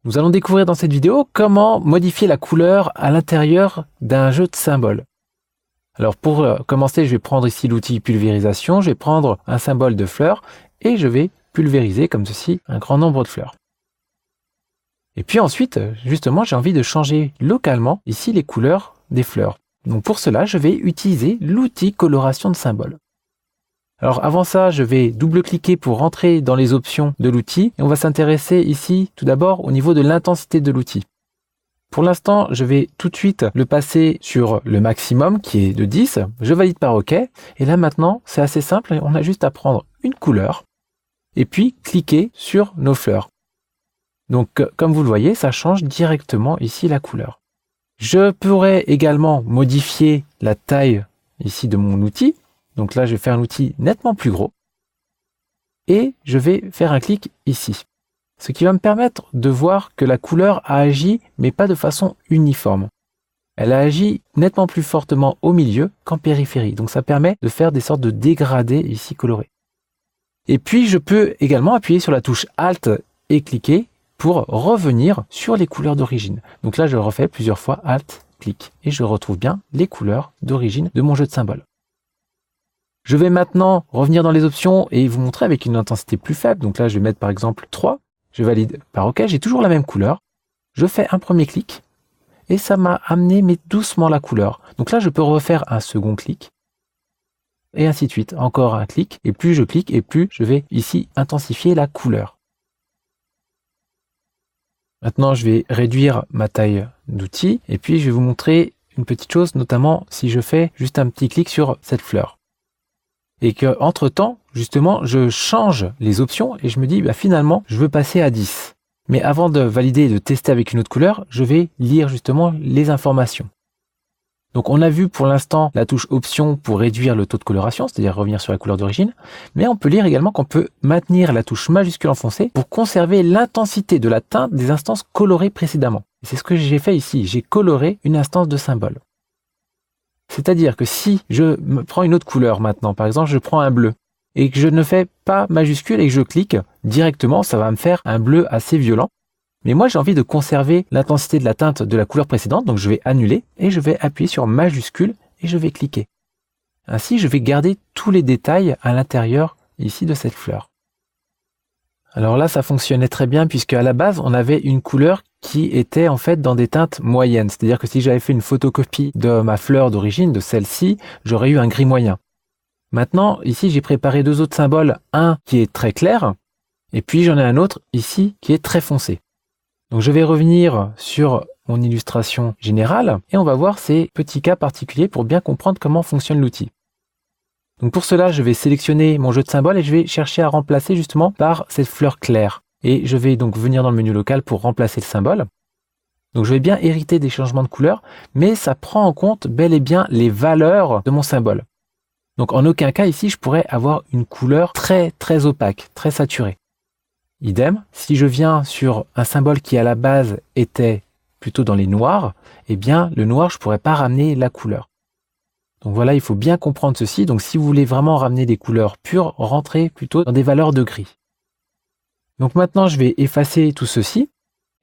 Nous allons découvrir dans cette vidéo comment modifier la couleur à l'intérieur d'un jeu de symboles. Alors pour commencer, je vais prendre ici l'outil pulvérisation, je vais prendre un symbole de fleur et je vais pulvériser comme ceci un grand nombre de fleurs. Et puis ensuite, justement, j'ai envie de changer localement ici les couleurs des fleurs. Donc pour cela, je vais utiliser l'outil coloration de symboles. Alors avant ça, je vais double-cliquer pour rentrer dans les options de l'outil et on va s'intéresser ici tout d'abord au niveau de l'intensité de l'outil. Pour l'instant, je vais tout de suite le passer sur le maximum qui est de 10. Je valide par OK. Et là maintenant, c'est assez simple. On a juste à prendre une couleur et puis cliquer sur nos fleurs. Donc comme vous le voyez, ça change directement ici la couleur. Je pourrais également modifier la taille ici de mon outil. Donc là, je vais faire un outil nettement plus gros. Et je vais faire un clic ici. Ce qui va me permettre de voir que la couleur a agi, mais pas de façon uniforme. Elle a agi nettement plus fortement au milieu qu'en périphérie. Donc ça permet de faire des sortes de dégradés ici colorés. Et puis je peux également appuyer sur la touche Alt et cliquer pour revenir sur les couleurs d'origine. Donc là, je refais plusieurs fois Alt, clic. Et je retrouve bien les couleurs d'origine de mon jeu de symboles. Je vais maintenant revenir dans les options et vous montrer avec une intensité plus faible. Donc là, je vais mettre par exemple 3. Je valide par OK. J'ai toujours la même couleur. Je fais un premier clic et ça m'a amené mais doucement la couleur. Donc là, je peux refaire un second clic et ainsi de suite. Encore un clic et plus je clique et plus je vais ici intensifier la couleur. Maintenant, je vais réduire ma taille d'outil et puis je vais vous montrer une petite chose, notamment si je fais juste un petit clic sur cette fleur. Et que entre temps, justement, je change les options et je me dis, finalement, je veux passer à 10. Mais avant de valider et de tester avec une autre couleur, je vais lire justement les informations. Donc on a vu pour l'instant la touche option pour réduire le taux de coloration, c'est-à-dire revenir sur la couleur d'origine. Mais on peut lire également qu'on peut maintenir la touche majuscule enfoncée pour conserver l'intensité de la teinte des instances colorées précédemment. Et c'est ce que j'ai fait ici, j'ai coloré une instance de symbole. C'est-à-dire que si je prends une autre couleur maintenant, par exemple je prends un bleu, et que je ne fais pas majuscule et que je clique directement, ça va me faire un bleu assez violent. Mais moi j'ai envie de conserver l'intensité de la teinte de la couleur précédente, donc je vais annuler et je vais appuyer sur majuscule et je vais cliquer. Ainsi je vais garder tous les détails à l'intérieur ici de cette fleur. Alors là, ça fonctionnait très bien puisque à la base, on avait une couleur qui était en fait dans des teintes moyennes. C'est-à-dire que si j'avais fait une photocopie de ma fleur d'origine, de celle-ci, j'aurais eu un gris moyen. Maintenant, ici, j'ai préparé deux autres symboles. Un qui est très clair et puis j'en ai un autre ici qui est très foncé. Donc je vais revenir sur mon illustration générale et on va voir ces petits cas particuliers pour bien comprendre comment fonctionne l'outil. Donc pour cela, je vais sélectionner mon jeu de symboles et je vais chercher à remplacer justement par cette fleur claire. Et je vais donc venir dans le menu local pour remplacer le symbole. Donc je vais bien hériter des changements de couleur, mais ça prend en compte bel et bien les valeurs de mon symbole. Donc en aucun cas ici, je pourrais avoir une couleur très opaque, très saturée. Idem, si je viens sur un symbole qui à la base était plutôt dans les noirs, eh bien le noir, je ne pourrais pas ramener la couleur. Donc voilà, il faut bien comprendre ceci. Donc si vous voulez vraiment ramener des couleurs pures, rentrez plutôt dans des valeurs de gris. Donc maintenant, je vais effacer tout ceci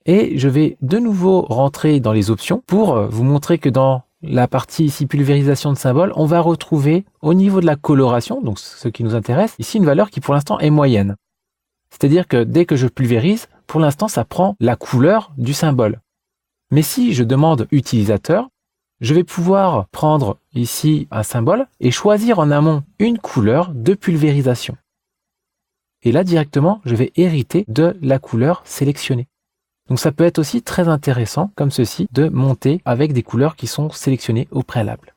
et je vais de nouveau rentrer dans les options pour vous montrer que dans la partie ici pulvérisation de symboles, on va retrouver au niveau de la coloration, donc ce qui nous intéresse, ici une valeur qui pour l'instant est moyenne. C'est-à-dire que dès que je pulvérise, pour l'instant, ça prend la couleur du symbole. Mais si je demande utilisateur, je vais pouvoir prendre ici un symbole et choisir en amont une couleur de pulvérisation. Et là, directement, je vais hériter de la couleur sélectionnée. Donc ça peut être aussi très intéressant, comme ceci, de monter avec des couleurs qui sont sélectionnées au préalable.